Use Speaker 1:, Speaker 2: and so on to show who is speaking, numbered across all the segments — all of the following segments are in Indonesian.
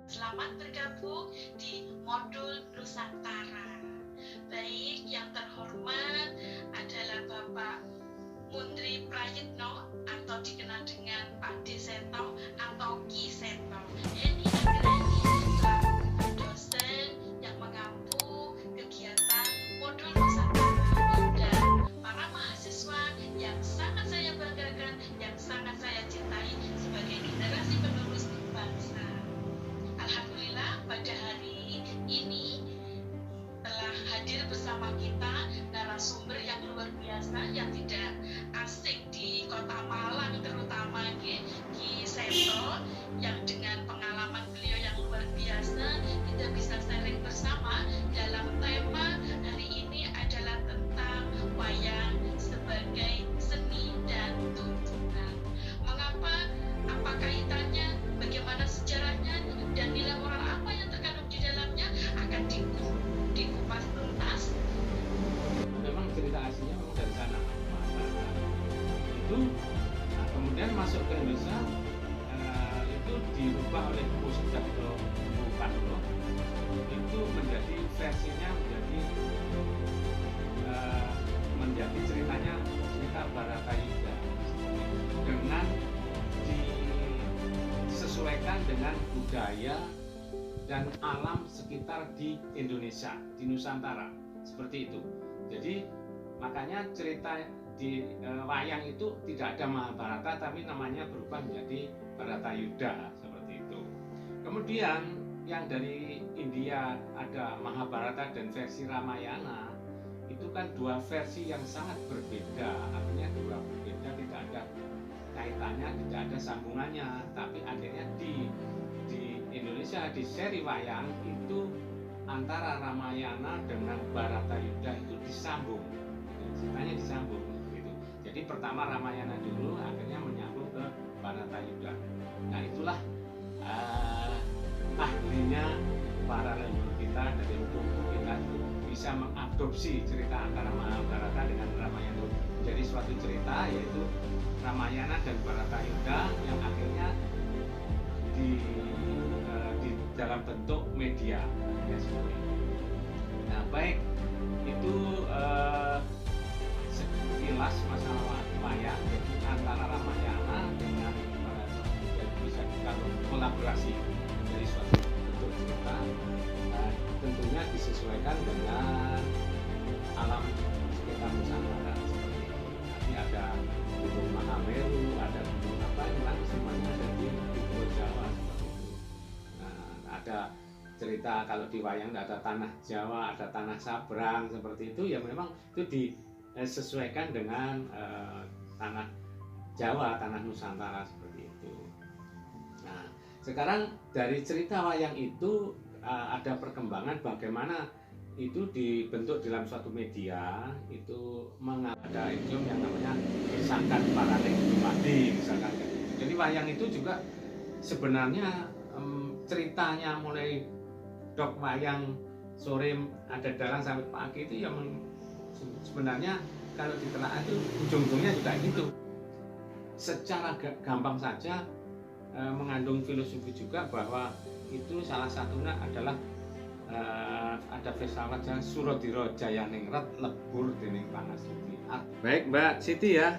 Speaker 1: Selamat bergabung di modul Nusantara. Baik, yang terhormat adalah Bapak Mundri Prayitno atau dikenal dengan Pak D. Seto atau Ki Seto. Ini Anggreni selaku dosen yang mengampu kegiatan modul Nusantara dan para mahasiswa yang sangat saya banggakan, yang sangat saya cintai sebagai generasi penerus bangsa. Alhamdulillah pada hari ini telah hadir bersama kita narasumber yang luar biasa yang tidak asing di Kota Malang, terutama Ki Seto, yang dengan pengalaman beliau yang luar biasa kita bisa sharing bersama dalam tema hari ini adalah tentang wayang sebagai seni dan tuntunan. Mengapa? Apa kaitannya? Bagaimana sejarahnya? Dan nilai moral apa yang terkandung di dalamnya akan dikupas tuntas.
Speaker 2: Memang cerita aslinya memang dari sana, itu kemudian masuk ke Indonesia, itu dirubah oleh Pusdak Bung Karno, itu menjadi versinya menjadi ceritanya cerita Baratayuda dengan disesuaikan dengan budaya dan alam sekitar di Indonesia, di Nusantara, seperti itu. Jadi makanya cerita di wayang itu tidak ada Mahabharata, tapi namanya berubah menjadi Baratayuda, seperti itu. Kemudian yang dari India ada Mahabharata dan versi Ramayana, itu kan dua versi yang sangat berbeda, artinya dua berbeda, tidak ada kaitannya, tidak ada sambungannya, tapi akhirnya di Indonesia di seri wayang itu antara Ramayana dengan Baratayuda itu disambung, ceritanya disambung gitu. Jadi pertama Ramayana dulu, akhirnya menyambung ke Baratayuda. Nah itulah ahlinya para leluhur kita dari hukum kita itu bisa mengadopsi cerita antara Mahabharata dengan Ramayana jadi suatu cerita, yaitu Ramayana dan Baratayuda yang akhirnya di dalam bentuk media ya, seperti itu. Nah baik, itu sekilas masalah wayang antara Ramayana dengan Baratayuda bisa kita kolaborasi dari suatu bentuk cerita, tentunya disesuaikan dengan alam sekitar Nusantara seperti itu. Nanti ada Gunung Mahameru, ada gunung apa yang semuanya ada di Pulau Jawa seperti itu. Nah, ada cerita kalau di wayang ada tanah Jawa, ada tanah Sabrang seperti itu, ya memang itu disesuaikan dengan tanah Jawa, tanah Nusantara seperti itu. Nah, sekarang dari cerita wayang itu ada perkembangan bagaimana itu dibentuk dalam suatu media, itu ada idiom yang namanya sangkan paraning dumadi misalkan. Jadi wayang itu juga sebenarnya ceritanya mulai dok wayang sore ada dalang sampai pagi itu yang sebenarnya kalau ditelaah itu ujung-ujungnya juga gitu. Secara gampang saja mengandung filosofi juga bahwa itu salah satunya adalah ada filsafat yang Surodiro Jayaningrat lebur dening Pangastuti. Baik Mbak Siti ya,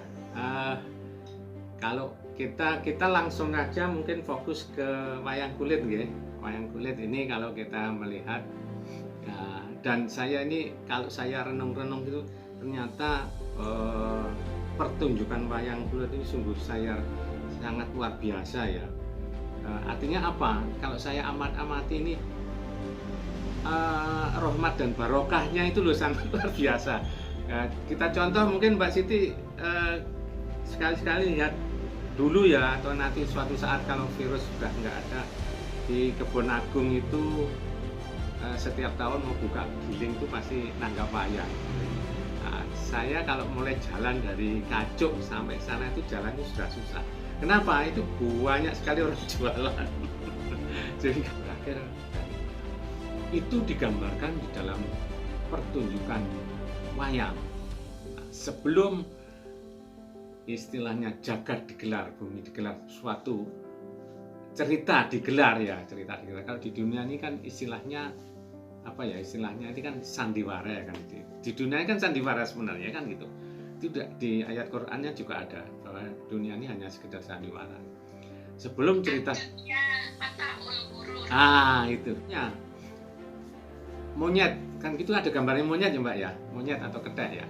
Speaker 2: kalau kita langsung aja mungkin fokus ke wayang kulit ya. Wayang kulit ini kalau kita melihat dan saya ini kalau saya renung-renung itu ternyata pertunjukan wayang kulit ini sungguh sangat luar biasa ya. Artinya apa? Kalau saya amati ini rahmat dan barokahnya itu loh sangat luar biasa. Kita contoh mungkin Mbak Siti sekali-sekali lihat dulu ya, atau nanti suatu saat kalau virus sudah nggak ada, di Kebon Agung itu setiap tahun mau buka giling itu pasti nanggap wayang. Nah, saya kalau mulai jalan dari Kacuk sampai sana itu jalan itu sudah susah. Kenapa? Itu banyak sekali orang jualan. Jadi berakhir itu digambarkan di dalam pertunjukan wayang. Nah, sebelum istilahnya jagat digelar, bumi digelar, suatu cerita digelar ya, cerita digelar. Kalau di dunia ini kan istilahnya apa ya, istilahnya ini kan sandiwara ya kan. Di dunia ini kan sandiwara sebenarnya kan gitu. Itu di ayat Qur'annya juga ada bahwa dunia ini hanya sekedar sandiwara. Sebelum cerita itu ya monyet kan gitu, ada gambarnya monyet ya Mbak ya, monyet atau ketek ya.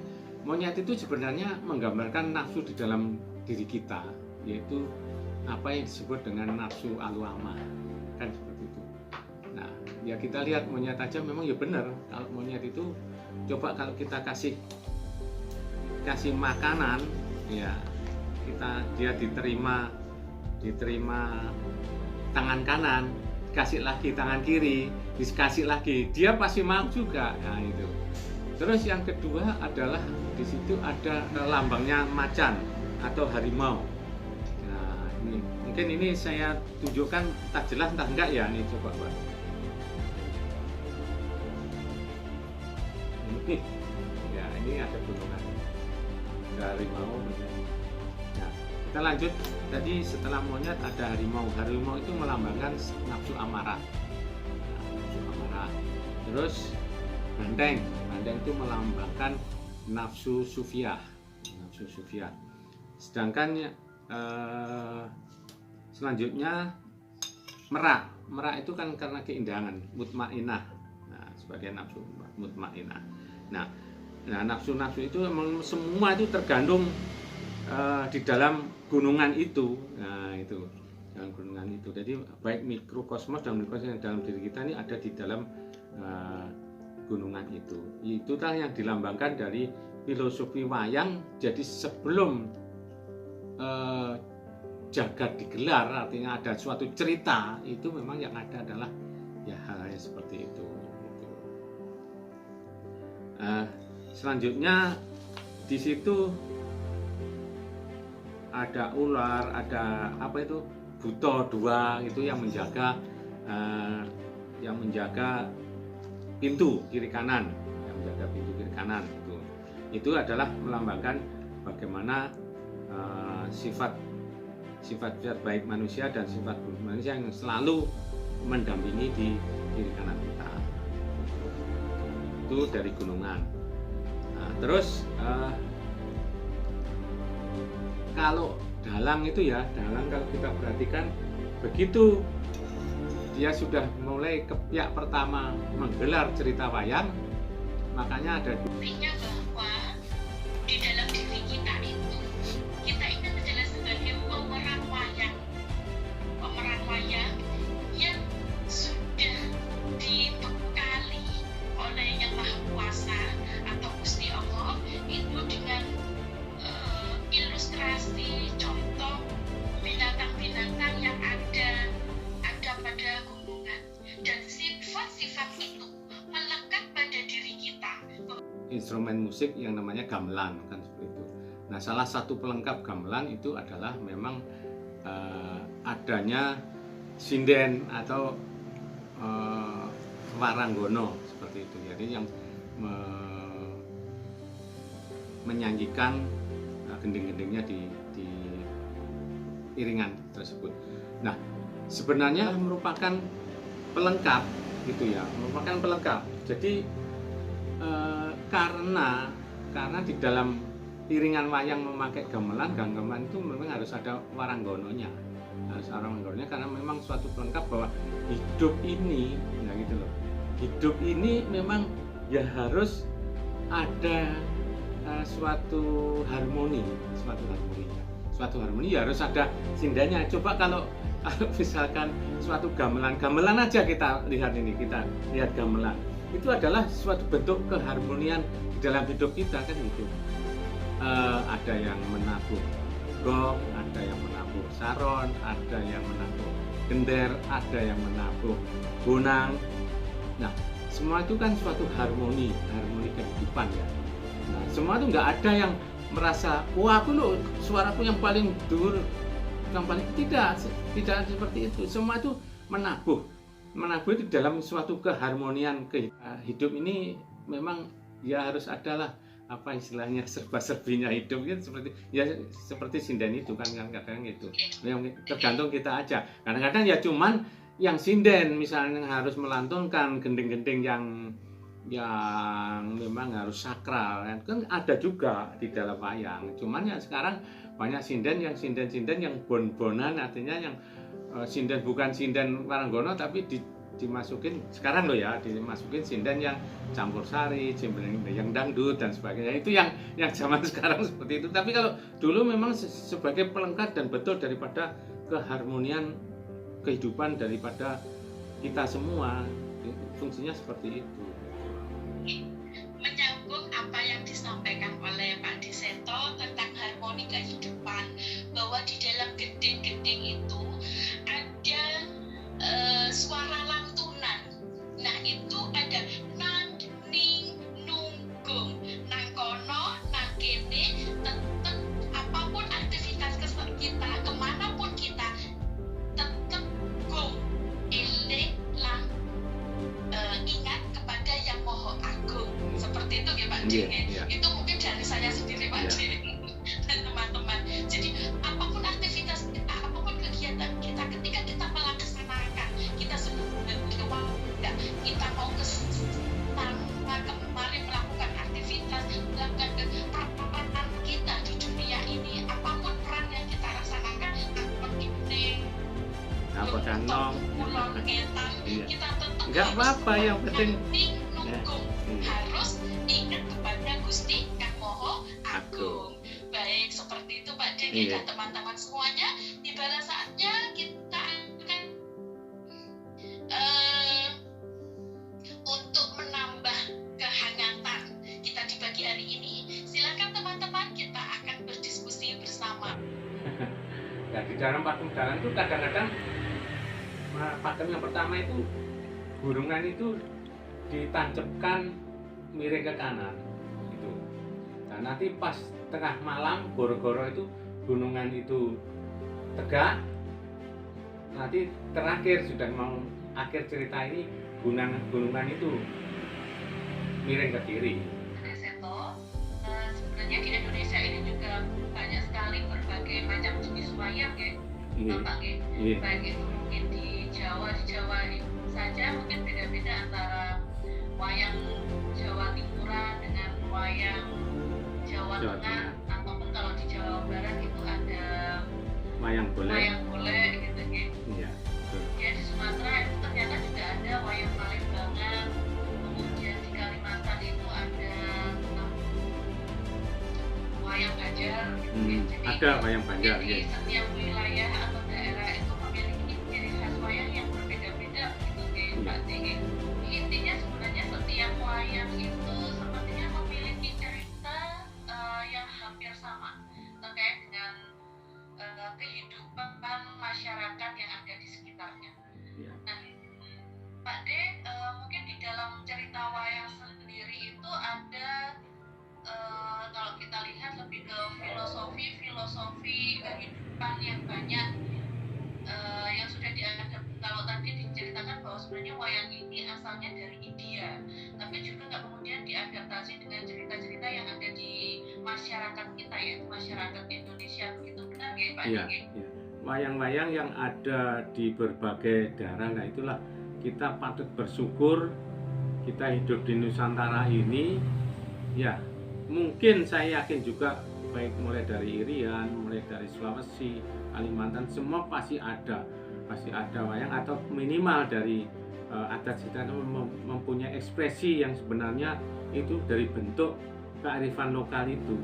Speaker 2: Monyet itu sebenarnya menggambarkan nafsu di dalam diri kita, yaitu apa yang disebut dengan nafsu alwamah kan seperti itu. Nah ya kita lihat monyet aja memang ya benar, kalau monyet itu coba kalau kita kasih makanan ya dia diterima tangan kanan, kasih lagi tangan kiri, dikasih lagi, dia pasti mau juga. Nah itu. Terus yang kedua adalah di situ ada lambangnya macan atau harimau. Nah ini mungkin ini saya tunjukkan, tak jelas entah enggak ya, nih coba Pak. Ini ya, ini ada gunungan, ada harimau. Nah kita lanjut, tadi setelah monyet ada harimau. Harimau itu melambangkan nafsu amarah. Nafsu amarah. Terus banteng itu melambangkan nafsu sufiah. Sedangkan selanjutnya merak itu kan karena keindahan, mutmainah. Nah, sebagai nafsu mutmainah. Nah nafsu itu memang semua itu tergandung di dalam gunungan itu. Nah itu dalam gunungan itu. Jadi baik mikrokosmos dan mikrokosmos yang dalam diri kita ini ada di dalam gunungan itu. Itulah yang dilambangkan dari filosofi wayang. Jadi sebelum jagat digelar, artinya ada suatu cerita, itu memang yang ada adalah ya hal-hal seperti itu. Selanjutnya di situ ada ular, ada apa itu, buto dua itu yang menjaga pintu kiri kanan, itu adalah melambangkan bagaimana sifat baik manusia dan sifat buruk manusia yang selalu mendampingi di kiri kanan kita. Itu dari gunungan. Nah, terus kalau dalang itu ya, dalang kalau kita perhatikan begitu dia sudah mulai kepiak pertama menggelar cerita wayang, makanya ada
Speaker 1: buktinya bahwa di dalam diri kita itu kita ini adalah sebagai pemeran wayang yang sudah dibekali oleh Yang Maha Kuasa atau Gusti Allah itu dengan ilustrasi contoh binatang-binatang yang ada pada gunungan, dan sifat-sifat itu melekat pada diri kita.
Speaker 2: Instrumen musik yang namanya gamelan kan seperti itu. Nah salah satu pelengkap gamelan itu adalah memang adanya sinden atau waranggono seperti itu. Jadi yang menyanyikan gending-gendingnya di iringan tersebut. Nah sebenarnya merupakan pelengkap gitu ya, merupakan pelengkap. Jadi karena di dalam iringan wayang memakai gamelan itu memang harus ada waranggononya, karena memang suatu pelengkap bahwa hidup ini, nah gitu loh, hidup ini memang ya harus ada suatu harmoni ya, harus ada sindanya. Coba kalau misalkan suatu gamelan aja kita lihat gamelan, itu adalah suatu bentuk keharmonian di dalam hidup kita kan gitu. Ada yang menabuh gong, ada yang menabuh saron, ada yang menabuh gender, ada yang menabuh bonang. Nah semua itu kan suatu harmoni kehidupan ya. Nah semua itu nggak ada yang merasa wah aku loh suaraku yang paling dur, yang paling tidak seperti itu. Semua itu menabuh di dalam suatu keharmonian hidup ini. Memang ya harus adalah apa istilahnya serba-serbinya hidup kan seperti sinden itu kan kadang gitu. Yang tergantung kita aja. Kadang-kadang ya cuman yang sinden misalnya harus melantunkan gending-gending yang memang harus sakral kan ada juga di dalam wayang. Cuman ya sekarang banyak sinden yang bon-bonan, artinya yang sinden bukan sinden Waranggono tapi dimasukin sekarang loh ya, dimasukin sinden yang campur sari, sinden yang dangdut dan sebagainya. Itu yang zaman sekarang seperti itu. Tapi kalau dulu memang sebagai pelengkap dan betul daripada keharmonian kehidupan daripada kita semua, fungsinya seperti itu.
Speaker 1: Menyambung apa yang disampaikan oleh Pak Diseto tentang harmoni kehidupan, bahwa di dalam gending-gending itu ada suara lantunan. Nah itu ada nang, ning, nunggung, nang kono, nang kene, tetep apapun aktivitas kita, kemanapun kita, tetep go, eling lang, ingat kepada yang Maha Agung. Seperti itu ya Pak Dik. Itu mungkin dari saya sendiri Pak Dik dan teman-teman. Jadi apapun aktivitas kita, apapun kegiatan kita, ketika kita melaksanakan, kita sebenarnya kita mau ke sana kemari melakukan aktivitas, melakukan peran kita di dunia ini, apapun peran yang kita laksanakan,
Speaker 2: apakah nong,
Speaker 1: ulon, ngetan, kita tetap
Speaker 2: nggak apa-apa, yang penting
Speaker 1: nunggung, harus ingat kepada Gusti Kang Maha Agung. Baik, seperti itu Pak Dik dan teman-teman semuanya. Tiba saatnya kita akan untuk menambah kehangatan kita di pagi hari ini. Silakan teman-teman, kita akan berdiskusi bersama.
Speaker 2: Ya, di dalam pakem jalan itu kadang-kadang pakem yang pertama itu burungan itu ditancapkan miring ke kanan gitu. Nah nanti pas tengah malam goro-goro itu gunungan itu tegak. Nanti terakhir sudah mau akhir cerita ini gunungan itu miring ke kiri.
Speaker 1: Seto, sebenarnya di Indonesia ini juga banyak sekali berbagai macam jenis wayang ya, Bapak ya. Baik itu mungkin di Jawa itu saja mungkin beda-beda antara wayang Jawa Timuran dengan wayang Jawa Tengah, ataupun kalau di Jawa Barat itu ada
Speaker 2: wayang golek
Speaker 1: gitu ya. Iya. Ya di Sumatera itu ternyata juga ada wayang Palembang, kemudian di Kalimantan itu ada wayang Banjar gitu ya. Jadi
Speaker 2: ada wayang Banjar
Speaker 1: di setiap wilayah atau daerah itu memiliki ciri khas wayang yang berbeda-beda gitu ya Pak Dik. Intinya sebenarnya setiap wayang itu sepertinya memiliki cerita yang hampir sama terkait dengan kehidupan masyarakat yang ada di sekitarnya. Nah, Pak D, mungkin di dalam cerita wayang sendiri itu ada kalau kita lihat lebih ke filosofi kehidupan yang banyak yang sudah dianggap. Kalau tadi diceritakan bahwa sebenarnya wayang ini asalnya dari India, tapi juga kemudian diadaptasi dengan cerita-cerita yang ada di masyarakat kita ya, masyarakat Indonesia, begitu benar ya Pak?
Speaker 2: Iya. Wayang-wayang yang ada di berbagai daerah, nah itulah kita patut bersyukur kita hidup di Nusantara ini. Ya, mungkin saya yakin juga baik mulai dari Irian, mulai dari Sulawesi, Kalimantan, semua pasti ada wayang atau minimal dari adat kita mempunyai ekspresi yang sebenarnya itu dari bentuk kearifan lokal itu.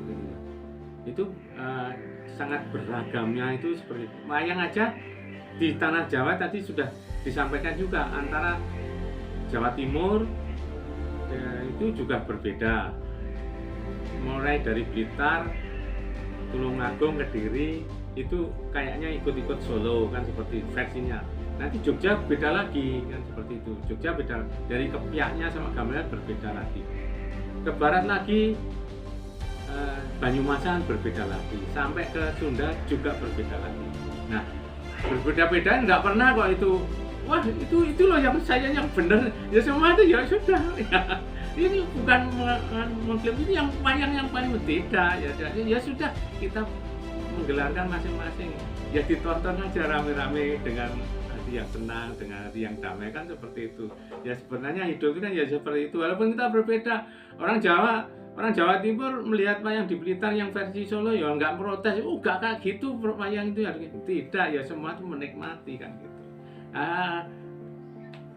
Speaker 2: Itu sangat beragamnya itu seperti wayang aja di tanah Jawa tadi sudah disampaikan juga antara Jawa Timur itu juga berbeda. Mulai dari Blitar, Tulungagung, Kediri itu kayaknya ikut-ikut Solo kan seperti versinya. Nanti Jogja beda lagi kan seperti itu. Jogja beda dari kepiaknya sama gamelan berbeda lagi. Ke barat lagi Banyumasan berbeda lagi. Sampai ke Sunda juga berbeda lagi. Nah, berbeda-beda enggak pernah kok itu. Wah, itu loh yang saya yang benar. Ya semua itu ya sudah. ini bukan mengklaim ini yang wayang yang paling tidak ya sudah kita menggelarkan masing-masing ya ditonton aja rame-rame dengan hati yang senang, dengan hati yang damai, kan seperti itu ya. Sebenarnya hidup kita ya seperti itu, walaupun kita berbeda. Orang Jawa Timur melihat wayang di Blitar yang versi Solo ya nggak protes, gak kayak gitu wayang itu ya, tidak ya, semua itu menikmati kan gitu.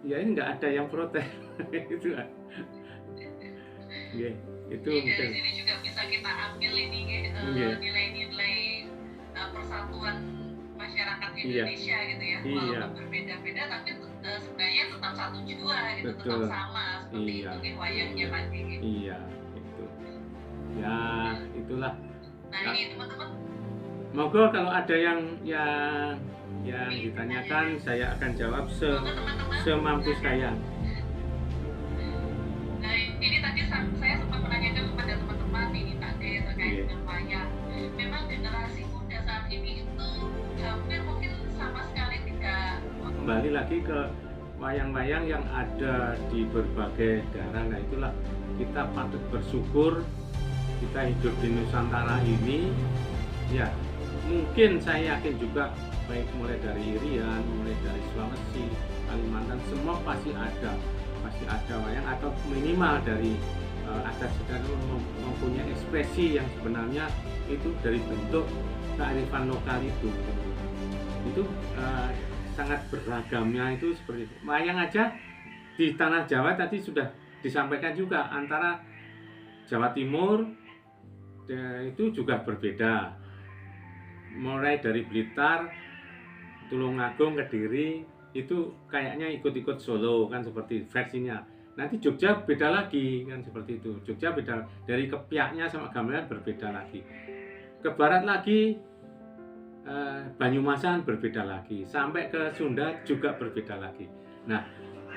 Speaker 2: Ya ini nggak ada yang protes itu kan. Itu
Speaker 1: Jadi
Speaker 2: mungkin
Speaker 1: dari sini juga bisa kita ambil ini nilai-nilai persatuan masyarakat Indonesia gitu ya. Walaupun berbeda-beda tapi sebenarnya tetap satu jua gitu. Betul. Tetap sama seperti itu wayangnya Pak.
Speaker 2: Iya, itu. Ya, itulah.
Speaker 1: Nah, ini teman-teman.
Speaker 2: Monggo kalau ada yang ditanyakan saya akan jawab semampu saya.
Speaker 1: Nah, ini tadi saya sempat menanyakan kepada teman-teman ini tadi terkait dengan wayang. Memang generasi muda saat ini itu hampir mungkin sama sekali tidak.
Speaker 2: Kembali lagi ke wayang-wayang yang ada di berbagai daerah. Nah, itulah kita patut bersyukur kita hidup di Nusantara ini. Ya, mungkin saya yakin juga baik mulai dari Irian, mulai dari Sulawesi, Kalimantan, semua pasti ada wayang atau minimal dari adat sedang mempunyai ekspresi yang sebenarnya itu dari bentuk kearifan lokal itu sangat beragamnya. Itu seperti itu. Wayang aja di tanah Jawa tadi sudah disampaikan juga, antara Jawa Timur itu juga berbeda, mulai dari Blitar, Tulungagung, Kediri itu kayaknya ikut-ikut Solo kan, seperti versinya. Nanti Jogja beda lagi kan, seperti itu. Jogja beda dari kepiaknya sama gamelan berbeda lagi. Ke barat lagi Banyumasan berbeda lagi, sampai ke Sunda juga berbeda lagi. Nah,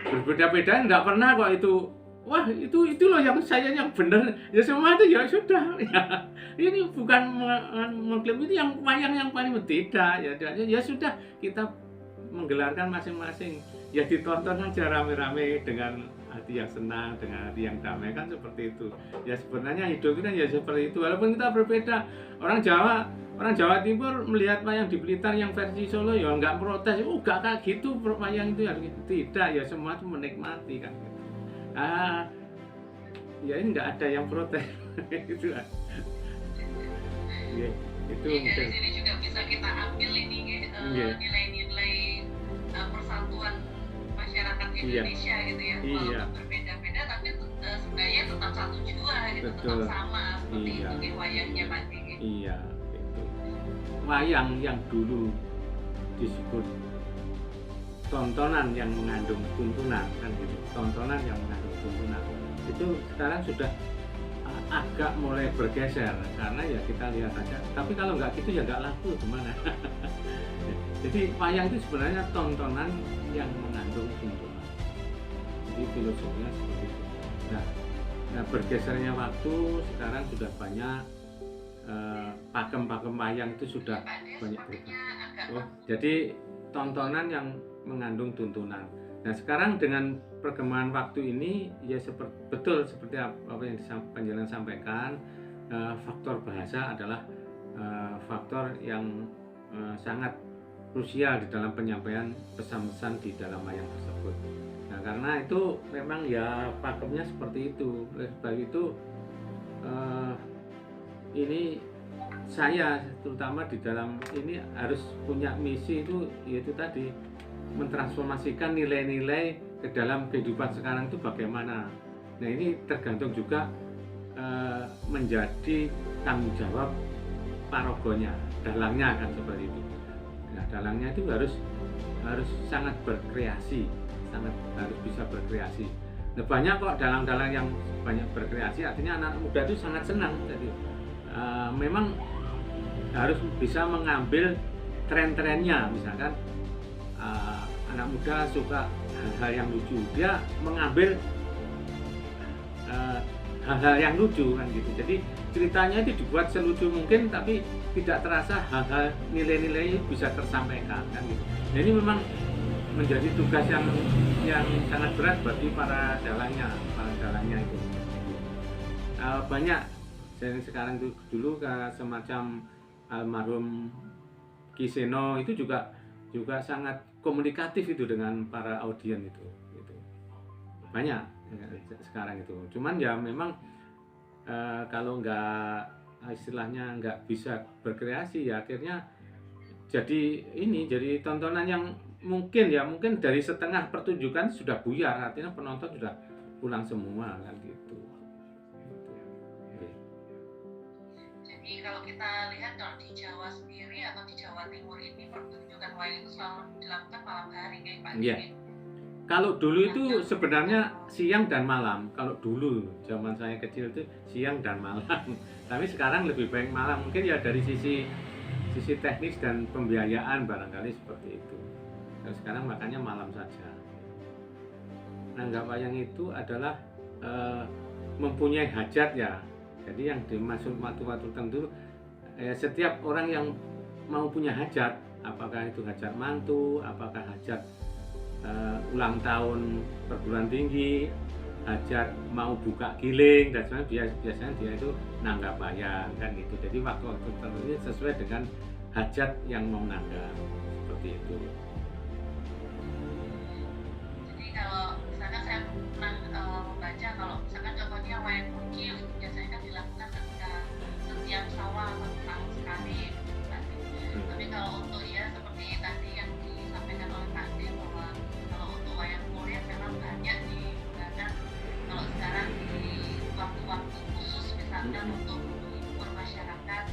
Speaker 2: berbeda-beda enggak pernah kok itu. Wah, itu loh yang saya yang benar. Ya semua itu ya sudah. Ya, ini bukan mengklaim ini yang wayang yang paling tidak ya sudah kita menggelarkan masing-masing ya ditonton aja rame-rame dengan hati yang senang, dengan hati yang damai, kan seperti itu ya. Sebenarnya hidup kita ya seperti itu, walaupun kita berbeda. Orang Jawa Timur melihat wayang di Blitar yang versi Solo ya nggak protes, gak kayak gitu wayang itu ya, tidak ya, semua itu menikmati kan gitu. Ya ini nggak ada yang protes gitu kan. Ya, itu
Speaker 1: mungkin dari sini juga bisa kita ambil ini nilai-nilai persatuan masyarakat Indonesia gitu ya. Walaupun berbeda-beda tapi sebenarnya tetap satu jua gitu. Betul. Tetap sama seperti itu wayangnya Pak.
Speaker 2: Iya, itu wayang yang dulu disebut tontonan yang mengandung tuntunan kan gitu, tontonan yang mengandung tuntunan itu sekarang sudah agak mulai bergeser, karena ya kita lihat aja. Tapi kalau nggak gitu ya nggak laku gimana. Jadi wayang itu sebenarnya tontonan yang mengandung tuntunan. Jadi filosofinya seperti itu. Nah bergesernya waktu, sekarang sudah banyak pakem-pakem wayang itu sudah banyak berubah. Jadi tontonan yang mengandung tuntunan. Nah sekarang dengan perkembangan waktu ini ya betul seperti apa yang penjelasan sampaikan, faktor bahasa adalah faktor yang sangat krusial di dalam penyampaian pesan-pesan di dalam wayang tersebut. Nah karena itu memang ya pakemnya seperti itu. Oleh sebab itu ini saya terutama di dalam ini harus punya misi itu, yaitu tadi mentransformasikan nilai-nilai ke dalam kehidupan sekarang itu bagaimana. Nah ini tergantung juga menjadi tanggung jawab parogonya, dalangnya kan seperti itu. Nah dalangnya itu harus sangat berkreasi, harus bisa berkreasi. Nah, banyak kok dalang-dalang yang banyak berkreasi, artinya anak muda itu sangat senang. Jadi memang harus bisa mengambil tren-trennya, misalkan anak muda suka hal-hal yang lucu, dia mengambil hal-hal yang lucu kan gitu. Jadi ceritanya itu dibuat selucu mungkin, tapi tidak terasa hal-hal nilai-nilai bisa tersampaikan kan gitu. Jadi memang menjadi tugas yang sangat berat bagi para dalangnya itu. Banyak sekarang itu dulu semacam almarhum Ki Seno itu juga sangat komunikatif itu dengan para audien itu gitu. Banyak sekarang itu. Cuman ya memang kalau istilahnya nggak bisa berkreasi, ya akhirnya jadi tontonan yang mungkin dari setengah pertunjukan sudah buyar, artinya penonton sudah pulang semua kan gitu.
Speaker 1: Jadi kalau kita lihat kalau di Jawa sendiri atau di Jawa Timur ini pertunjukan wayang itu selalu dilakukan malam hari kayak Pak.
Speaker 2: Iya. Kalau dulu itu sebenarnya siang dan malam. Kalau dulu zaman saya kecil itu siang dan malam. Tapi sekarang lebih baik malam. Mungkin ya dari sisi teknis dan pembiayaan barangkali seperti itu. Dan sekarang makanya malam saja. Nanggap wayang itu adalah mempunyai hajat ya. Jadi yang dimaksud waktu-waktu tertentu setiap orang yang mau punya hajat, apakah itu hajat mantu, apakah hajat ulang tahun perguruan tinggi, hajat mau buka giling dan sebagainya, biasanya dia itu nanggap wayang kan gitu. Jadi waktu-waktu tertentu sesuai dengan hajat yang mau nanggap seperti itu.
Speaker 1: Jadi kalau misalkan saya pernah membaca kalau misalkan contohnya wayang kucil itu biasanya kan dilakukan ketika setiap sawah atau tahun sekali. Tapi kalau untuk seperti tadi yang disampaikan oleh Pak D bahwa kalau untuk wayang kulit memang banyak digunakan kalau sekarang di waktu-waktu khusus misalkan untuk menghibur masyarakat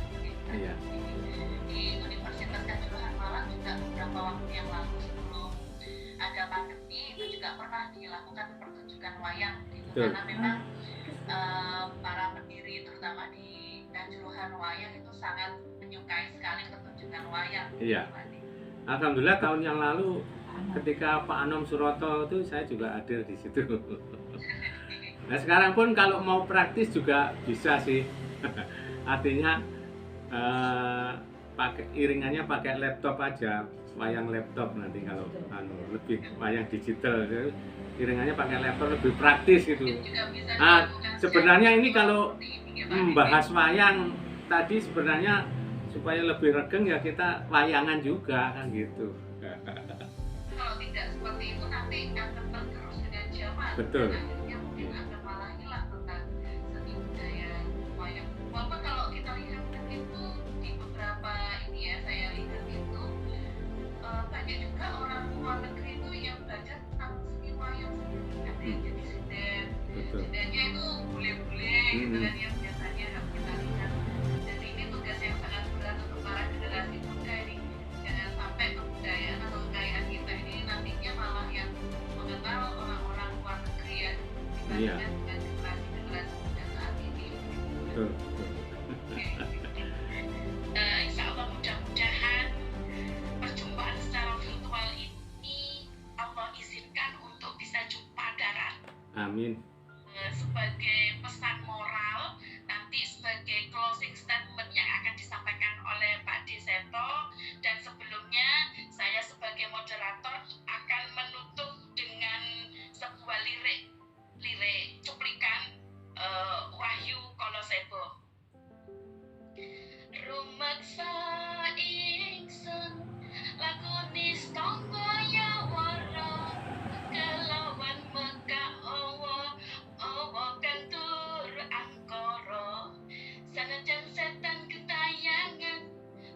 Speaker 1: di Universitas Kanjuruhan Malang juga beberapa waktu yang lalu sebelum ada pandemi itu juga pernah dilakukan pertunjukan wayang gitu. Karena memang para pendiri terutama di Kanjuruhan Wayang itu sangat menyukai sekali pertunjukan wayang.
Speaker 2: Iya. Alhamdulillah tahun yang lalu ketika Pak Anom Suroto itu saya juga hadir di situ. Nah sekarang pun kalau mau praktis juga bisa sih. Artinya iringannya pakai laptop aja, wayang laptop nanti kalau lebih wayang digital. Jadi, iringannya pakai laptop lebih praktis gitu. Nah sebenarnya ini kalau membahas wayang tadi sebenarnya supaya lebih regeng ya kita wayangan juga kan gitu.
Speaker 1: Kalau tidak seperti itu nanti akan tergerus dengan zaman.
Speaker 2: Betul.
Speaker 1: Akhirnya mungkin akan malah hilang tentang seni budaya wayang. Walaupun kalau kita lihat itu di beberapa saya lihat itu banyak juga orang luar negeri itu yang belajar tentang seni wayang sendiri. Ada yang jadi sinden, sindennya itu bule-bule gitu kan yang biasanya kita lihat. Dan ini tugas yang sangat berat untuk para generasi muda ini. Jangan sampai kebudayaan atau kekayaan kita ini nantinya malah yang mengenal orang-orang luar negeri ya dibandingkan dengan generasi muda saat ini.
Speaker 2: Betul.
Speaker 1: Insya Allah mudah-mudahan perjumpaan secara virtual ini Allah izinkan untuk bisa jumpa darat.
Speaker 2: Amin.
Speaker 1: Sebagai pesan moral, nanti sebagai closing statement yang akan disampaikan oleh Pak Deseto, dan sebelumnya saya sebagai moderator akan menutup dengan sebuah lirik cuplikan Wahyu Kolosebo. Rumeksa ingsun lakoni stangga yawara kelawan meka awa kang tur angkara sanajan setan ketayangan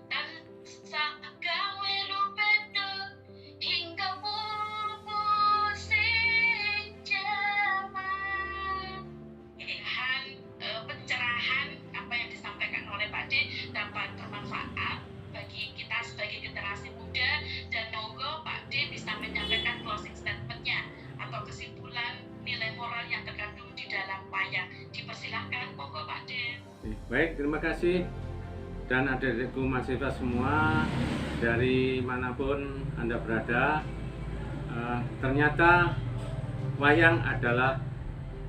Speaker 1: tansah gawe rupedo hingga sing jaman. Pencerahan apa yang disampaikan oleh Pak D dapat bermanfaat bagi kita sebagai generasi muda, dan monggo Pak D bisa menyampaikan closing statement-nya atau kesimpulan nilai moral yang terkandung di dalam wayang. Dipersilahkan, monggo Pak D.
Speaker 2: Baik, terima kasih. Dan adik-adikku mahasiswa semua dari manapun Anda berada, ternyata wayang adalah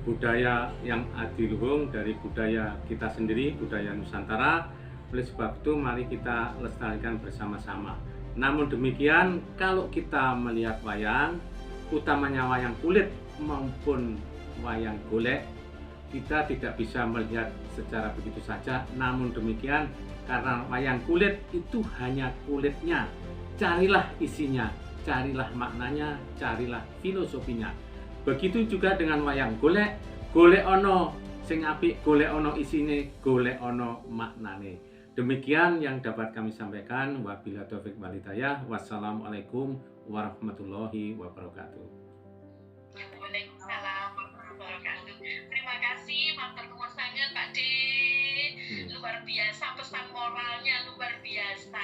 Speaker 2: budaya yang adiluhung dari budaya kita sendiri, budaya Nusantara. Oleh sebab itu mari kita lestarikan bersama-sama. Namun demikian, kalau kita melihat wayang, utamanya wayang kulit maupun wayang golek, kita tidak bisa melihat secara begitu saja. Namun demikian, karena wayang kulit itu hanya kulitnya, carilah isinya, carilah maknanya, carilah filosofinya. Begitu juga dengan wayang golek, golek ono sing apik, golek ono isine, golek ono maknane. Demikian yang dapat kami sampaikan. Wabillahi taufik wal hidayah. Wassalamualaikum warahmatullahi wabarakatuh.
Speaker 1: Waalaikumsalam warahmatullahi wabarakatuh. Terima kasih, matur nuwun sangat Pak D. Luar biasa, pesan moralnya luar biasa,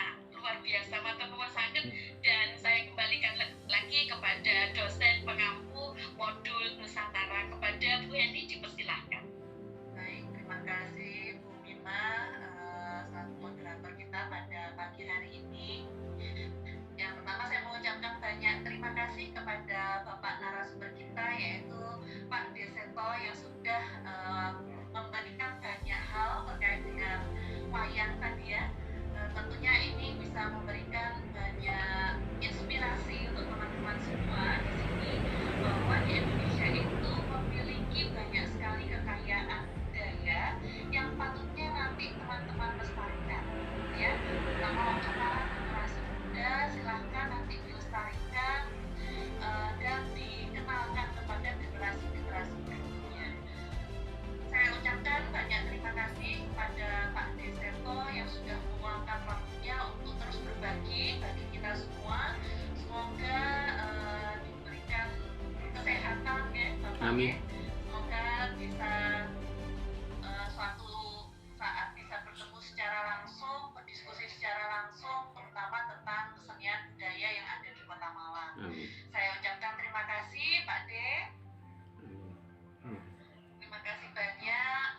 Speaker 1: matur nuwun sangat. Dan saya kembalikan lagi kepada dosen pengampu modul Nusantara, kepada Bu Heni, dipersilahkan.
Speaker 3: Baik, terima kasih Bu Mima, selaku moderator kita pada pagi hari ini. Yang pertama saya mengucapkan banyak terima kasih kepada Bapak narasumber kita, yaitu Pak Deseto, yang sudah memberikan banyak hal terkait dengan wayang tadi ya. Tentunya ini bisa memberikan banyak inspirasi untuk teman-teman semua di sini, bahwa di Indonesia itu memiliki banyak sekali kekayaan budaya yang patutnya nanti teman-teman lestarikan ya. Terutama untuk para generasi muda, silahkan nanti dilestarikan dan dikenalkan kepada generasi-generasi berikutnya. Saya ucapkan banyak terima kasih kepada Pak Deseto yang sudah meluangkan waktunya untuk terus berbagi bagi kita semua. Semoga diberikan kesehatan ya Bapak.
Speaker 2: Amin.
Speaker 3: Semoga bisa suatu saat bisa bertemu secara langsung, berdiskusi secara langsung, terutama tentang kesenian budaya yang ada di Kota Malang.
Speaker 2: Amin.
Speaker 3: Saya ucapkan terima kasih Pak D. Terima kasih banyak.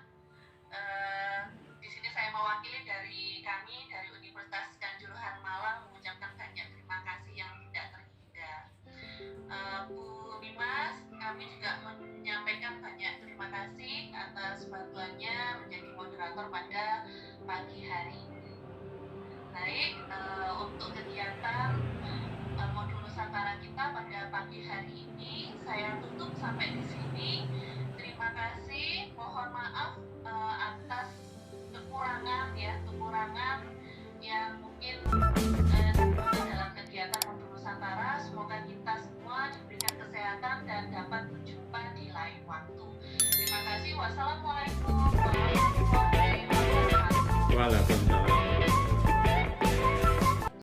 Speaker 3: Di sini saya mewakili dari kami dari Universitas Kanjuruhan Malang mengucapkan banyak terima kasih yang tidak terhingga. Bu Mimas, kami juga menyampaikan banyak terima kasih atas bantuannya menjadi moderator pada pagi hari ini. Baik, untuk kegiatan modul Nusantara kita pada pagi hari ini saya tutup sampai di sini. Terima kasih, mohon maaf atas kekurangan yang mungkin dalam kegiatan modul Nusantara. Semoga kita semua diberikan kesehatan dan dapat berjumpa di lain waktu. Terima kasih. Wassalamualaikum.